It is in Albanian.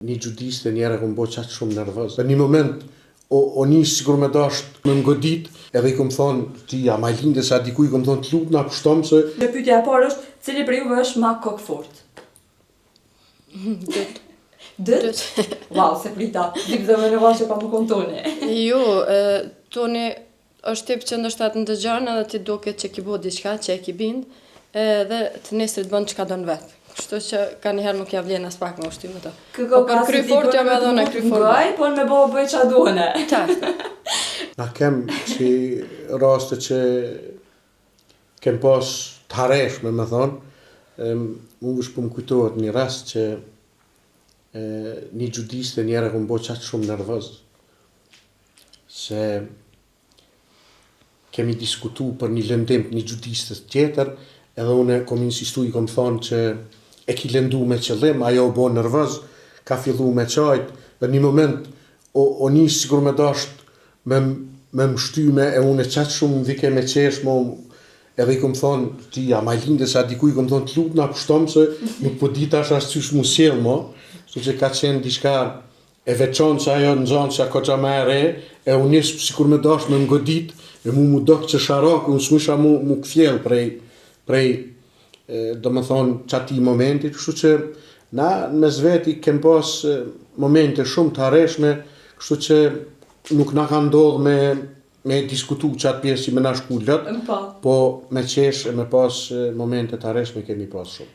Një gjudiste njerë e kom bo qatë shumë nervëz. Në një moment, o një sigur me dasht me më godit, edhe i kom thonë, ti a ma linde sa dikuj, kom thonë, t'lut nga kushtom se... Dhe pyetja e parë është, cili për juve është ma kokfort? Dët. Dët? Wow, se prita, dik dhe me në vashe pa më konë Toni. Jo, Toni është tip që ndoshta të ndëgjon edhe ti duket që ki bo diçka, që e ki bind, edhe të nesrit bën çka don vet. Kështu që ka njëherë nuk ja vlen as pak me ushtim me to. Po për kry fort jam edhe në kry fort. Ngaj, po me bëj qa duhene. Na kem që raste që kem pas të hareshme, me thonë, mu është po më kujtohet një rast që një gjudiste njerë e kom bo qatë shumë nervëz. Se kemi diskutu për një lëndim një gjudiste tjetër, edhe une kom insistu i kom thonë që e ki lëndu me qëllim, ajo o bo nervëz, ka fillu me qajt, dhe një moment o një sigur me dasht me mshtyme e une qatë shumë vike me qesh, edhe i kom thonë, ti a ma linde sa dikuj, kom thonë, t'lut nga kushtom se nuk po dita është as qysh mu sjell mo, so që ka qenë diçka e veçon që ajo në zonë që a koqa me re, e unë njësë sikur me dasht me më godit, e mu dok që sharaku, unë s'musha mu këfjell prej do më thonë qati momentit, kështu që na me zveti kem pas momente shumë të hareshme, kështu që nuk na ka ndodhë me diskutu qatë pjesë që me na shkullët, po me qesh e me pas momente të hareshme kemi pas shumë.